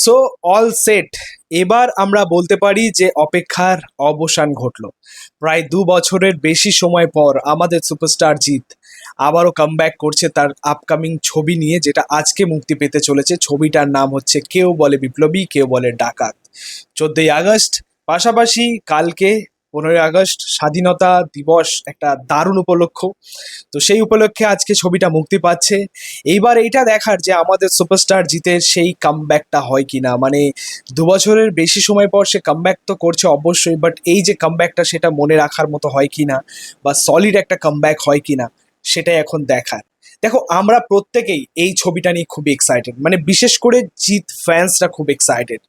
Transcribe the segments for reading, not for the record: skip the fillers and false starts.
So all set. এবার আমরা বলতে পারি যে অপেক্ষার অবসান ঘটলো। প্রায় ২ বছরের বেশি সময় পর আমাদের সুপারস্টার জিৎ আবারও কামব্যাক করছে তার আপকামিং ছবি নিয়ে, যেটা আজকে মুক্তি পেতে চলেছে। ছবিটার নাম হচ্ছে কেউ বলে বিপ্লবী, কেউ বলে ডাকাত। 14ই আগস্ট, পাশাপাশি কালকে 15ই আগস্ট স্বাধীনতা দিবস, একটা দারুণ উপলক্ষ। তো সেই উপলক্ষে আজকে ছবিটা মুক্তি পাচ্ছে। এইবার এইটা দেখার যে আমাদের সুপারস্টার জিতের সেই কামব্যাকটা হয় কিনা, মানে ২ বছরের বেশি সময় পর সে কামব্যাক তো করছে অবশ্যই, বাট এই যে কামব্যাকটা সেটা মনে রাখার মতো হয় কিনা বা সলিড একটা কামব্যাক হয় কিনা, সেটাই এখন দেখার। দেখো, আমরা প্রত্যেকেই এই ছবিটা নিয়ে খুবই এক্সাইটেড, মানে বিশেষ করে জিৎ ফ্যান্সরা খুব এক্সাইটেড।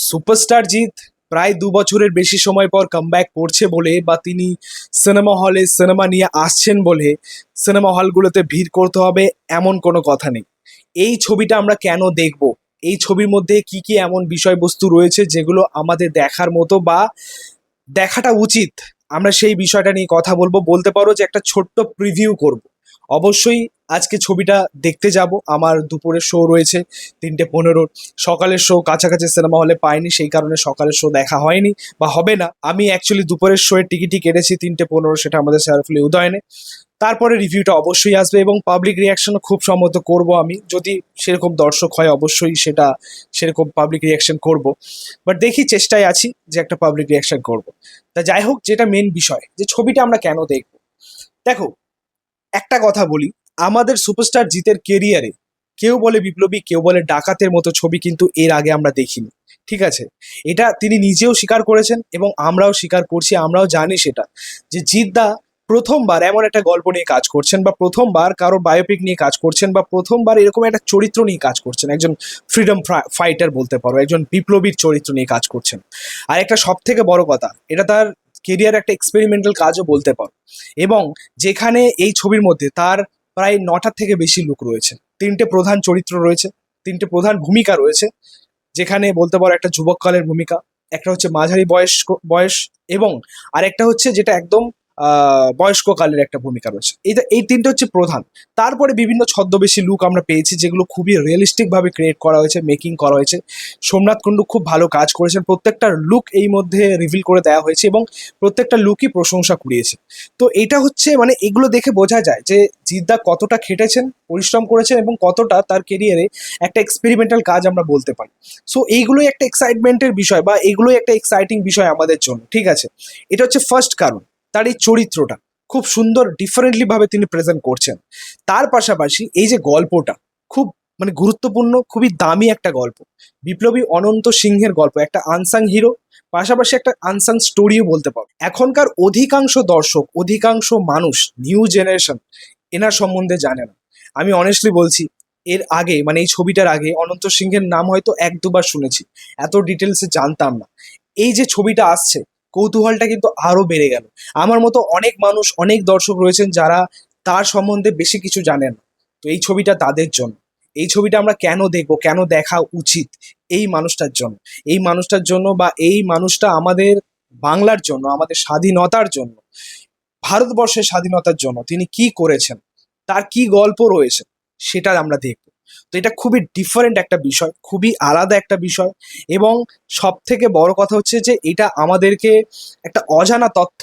সুপারস্টার জিৎ প্রায় ২ বছরের বেশি সময় পর কামব্যাক করছে বলে, বা তিনি সিনেমা হলে সিনেমা নিয়ে আসছেন বলে সিনেমা হলগুলোতে ভিড় করতে হবে এমন কোনো কথা নেই। এই ছবিটা আমরা কেন দেখব, এই ছবির মধ্যে কি কি এমন বিষয়বস্তু রয়েছে যেগুলো আমাদের দেখার মতো বা দেখাটা উচিত, আমরা সেই বিষয়টা নিয়ে কথা বলবো। বলতে পারো যে একটা ছোট্ট প্রিভিউ করব। অবশ্যই আজকে ছবিটা দেখতে যাব। আমার দুপুরের শো রয়েছে ৩:১৫। সকালের শো কাছাকাছি সিনেমা হলে পাইনি, সেই কারণে সকালের শো দেখা হয়নি বা হবে না। আমি অ্যাকচুয়ালি দুপুরের শো এর টিকিটই কেটেছি ৩:১৫, সেটা আমাদের শেয়ারফুলি উদয়নে। তারপরে রিভিউটা অবশ্যই আসবে এবং পাবলিক রিয়াকশনও খুব সম্মত করব আমি, যদি সেরকম দর্শক হয় অবশ্যই সেটা সেরকম পাবলিক রিয়াকশন করব। বাট দেখি, চেষ্টায় আছি যে একটা পাবলিক রিয়াকশন করব। তা যাই হোক, যেটা মেন বিষয় যে ছবিটা আমরা কেন দেখব। দেখো, একটা কথা বলি, আমাদের সুপারস্টার জিতের কেরিয়ারে কেউ বলে বিপ্লবী, কেউ বলে ডাকাতের মতো ছবি কিন্তু এর আগে আমরা দেখিনি। ঠিক আছে, এটা তিনি নিজেও স্বীকার করেছেন এবং আমরাও স্বীকার করছি, আমরাও জানি সেটা, যে জিদ্দা প্রথমবার এমন একটা গল্প নিয়ে কাজ করছেন, বা প্রথমবার কারোর বায়োপিক নিয়ে কাজ করছেন, বা প্রথমবার এরকম একটা চরিত্র নিয়ে কাজ করছেন, একজন ফ্রিডম ফাইটার বলতে পারো, একজন বিপ্লবীর চরিত্র নিয়ে কাজ করছেন। আর একটা সব থেকে বড় কথা, এটা তার কেরিয়ার একটা এক্সপেরিমেন্টাল কাজও বলতে পারো। এবং যেখানে এই ছবির মধ্যে তার প্রায় ৯টার থেকে বেশি লুক রয়েছে, ৩টে প্রধান চরিত্র রয়েছে, 3টে প্রধান ভূমিকা রয়েছে। যেখানে বলতে পারো একটা যুবককালের ভূমিকা, একটা হচ্ছে মাঝারি বয়স, এবং আরেকটা হচ্ছে যেটা একদম বয়স্ককালের একটা ভূমিকা রয়েছে। এই 3টে হচ্ছে প্রধান। তারপরে বিভিন্ন ছদ্মবেশী লুক আমরা পেয়েছি, যেগুলো খুবই রিয়েলিস্টিক ভাবে ক্রিয়েট করা হয়েছে, মেকিং করা হয়েছে। সোমনাথ কুণ্ডু খুব ভালো কাজ করেছেন, প্রত্যেকটা লুক এই মধ্যে রিভিল করে দেওয়া হয়েছে এবং প্রত্যেকটা লুকই প্রশংসা কুড়িয়েছে। তো এটা হচ্ছে, মানে এগুলো দেখে বোঝা যায় যে জিদ্দা কতটা খেটেছেন, পরিশ্রম করেছেন এবং কতটা তার কেরিয়ারে একটা এক্সপেরিমেন্টাল কাজ আমরা বলতে পারি। সো এইগুলোই একটা এক্সাইটমেন্টের বিষয়, বা এগুলোই একটা এক্সাইটিং বিষয় আমাদের জন্য। ঠিক আছে, এটা হচ্ছে ফার্স্ট কারণ। তার এই চরিত্রটা খুব সুন্দর ডিফারেন্টলি ভাবে তিনি প্রেজেন্ট করছেন। তার পাশাপাশি এই যে গল্পটা খুব, মানে গুরুত্বপূর্ণ, খুবই দামি একটা গল্প। বিপ্লবী অনন্ত সিংহের গল্প, একটা আনসাং হিরো, পাশাপাশি একটা আনসাং স্টোরিও বলতে পারো। এখনকার অধিকাংশ দর্শক, অধিকাংশ মানুষ, নিউ জেনারেশন এনার সম্বন্ধে জানে না। আমি অনেস্টলি বলছি, এর আগে মানে এই ছবিটার আগে অনন্ত সিংহের নাম হয়তো ১-২ বার শুনেছি, এত ডিটেলসে জানতাম না। এই যে ছবিটা আসছে, কৌতূহলটা কিন্তু আরো বেড়ে গেল। আমার মতো অনেক মানুষ, অনেক দর্শক রয়েছেন যারা তার সম্বন্ধে বেশি কিছু জানেন না। তো এই ছবিটা তাদের জন্য। এই ছবিটা আমরা কেন দেখবো, কেন দেখা উচিত, এই মানুষটার জন্য। এই মানুষটার জন্য, বা এই মানুষটা আমাদের বাংলার জন্য, আমাদের স্বাধীনতার জন্য, ভারতবর্ষের স্বাধীনতার জন্য তিনি কি করেছেন, তার কি গল্প রয়েছে, সেটা আমরা দেখব। তো এটা খুবই ডিফারেন্ট একটা বিষয়, খুবই আলাদা একটা বিষয়। এবং সব থেকে বড় কথা হচ্ছে যে এটা আমাদেরকে একটা অজানা তথ্য,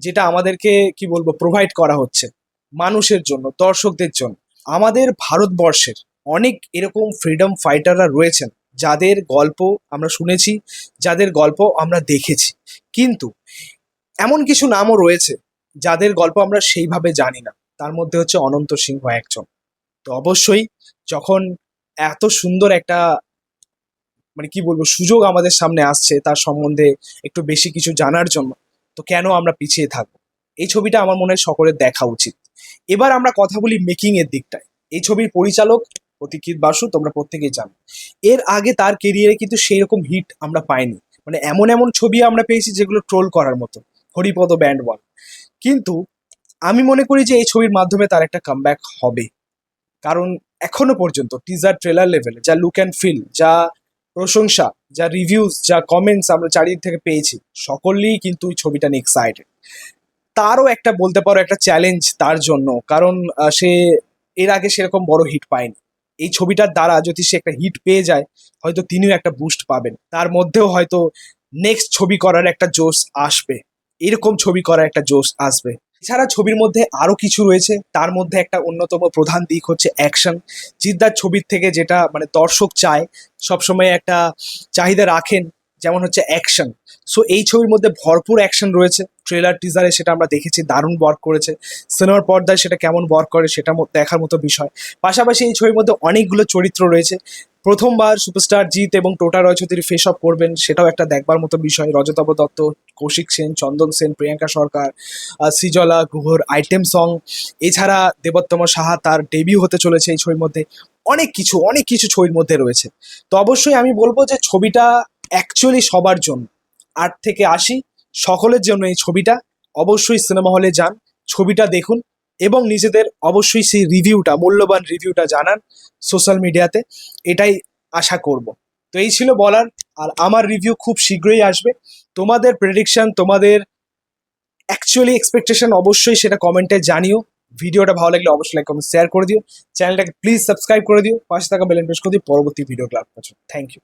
যেটা আমাদেরকে কি বলবো প্রোভাইড করা হচ্ছে মানুষের জন্য, দর্শকদের জন্য। আমাদের ভারতবর্ষের অনেক এরকম ফ্রিডম ফাইটাররা রয়েছেন, যাদের গল্প আমরা শুনেছি, যাদের গল্প আমরা দেখেছি, কিন্তু এমন কিছু নামও রয়েছে যাদের গল্প আমরা সেইভাবে জানি না। তার মধ্যে হচ্ছে অনন্ত সিংহ একজন। তো অবশ্যই যখন এত সুন্দর একটা, মানে কি বলবো, সুযোগ আমাদের সামনে আসছে তার সম্বন্ধে একটু বেশি কিছু জানার জন্য, তো কেন আমরা পিছিয়ে থাকবো। এই ছবিটা আমার মনে হয় সকলের দেখা উচিত। এবার আমরা কথা বলি মেকিং এর দিকটায়। এই ছবির পরিচালক প্রতীক্ষিত বাসু, তোমরা প্রত্যেকেই জানো। এর আগে তার কেরিয়ারে কিন্তু সেই রকম হিট আমরা পাইনি, মানে এমন এমন ছবি আমরা পেয়েছি যেগুলো ট্রোল করার মতো, হরিপদ ব্যান্ড বল। কিন্তু আমি মনে করি যে এই ছবির মাধ্যমে তার একটা কামব্যাক হবে। কারণ এখনো পর্যন্ত টিজার ট্রেলার লেভেলে যা লুক অ্যান্ড ফিল, যা প্রশংসা, যা রিভিউজ, যা কমেন্টস আমরা চারিদিক থেকে পেয়েছি, সকলেই কিন্তু এই ছবিটা নিয়ে এক্সাইটেড। তারও একটা বলতে পারো একটা চ্যালেঞ্জ তার জন্য, কারণ সে এর আগে সেরকম বড় হিট পায়নি। এই ছবিটার দ্বারা যদি সে একটা হিট পেয়ে যায়, হয়তো তিনিও একটা বুস্ট পাবেন, তার মধ্যেও হয়তো নেক্সট ছবি করার একটা জোশ আসবে, এরকম ছবি করার একটা জোশ আসবে। এছাড়া ছবির মধ্যে আরো কিছু রয়েছে, তার মধ্যে একটা অন্যতম প্রধান দিক হচ্ছে অ্যাকশন। জিদ্দার ছবির থেকে যেটা মানে দর্শক চায়, সবসময় একটা চাহিদা রাখেন, যেমন হচ্ছে অ্যাকশন। সো এই ছবির মধ্যে ভরপুর অ্যাকশন রয়েছে। ট্রেলার টিজারে সেটা আমরা দেখেছি, দারুণ ওয়ার্ক করেছে। সিনেমার পর্দায় সেটা কেমন ওয়ার্ক করে সেটা দেখার মতো বিষয়। পাশাপাশি এই ছবির মধ্যে অনেকগুলো চরিত্র রয়েছে। প্রথমবার সুপারস্টার জিৎ এবং টোটা রয়চৌধুরী ফেস অফ করবেন, সেটাও একটা দেখবার মতো বিষয়। রজতাভ দত্ত, কৌশিক সেন, চন্দন সেন, প্রিয়াঙ্কা সরকার, সৃজলা গুহর আইটেম সং, এছাড়া দেবোত্তম সাহা তার ডেবিউ হতে চলেছে এই ছবির মধ্যে। অনেক কিছু ছবির মধ্যে রয়েছে। তো অবশ্যই আমি বলবো যে ছবিটা অ্যাকচুয়ালি সবার জন্য, 8 থেকে 80 সকলের জন্য এই ছবিটা। অবশ্যই সিনেমা হলে যান, ছবিটা দেখুন এবং নিজেদের অবশ্যই সেই রিভিউটা, মূল্যবান রিভিউটা জানান সোশ্যাল মিডিয়াতে, এটাই আশা করব। তো এই ছিল বলার, আর আমার রিভিউ খুব শীঘ্রই আসবে। তোমাদের প্রেডিকশন, তোমাদের অ্যাকচুয়ালি এক্সপেকটেশন অবশ্যই সেটা কমেন্টে জানিও। ভিডিওটা ভালো লাগলে অবশ্যই লাইক কমেন্ট শেয়ার করে দিও। চ্যানেলটাকে প্লিজ সাবস্ক্রাইব করে দিও, পাশে থাকা বেল আইকন প্রেস করে দিও পরবর্তী ভিডিও ক্লাস। Thank you.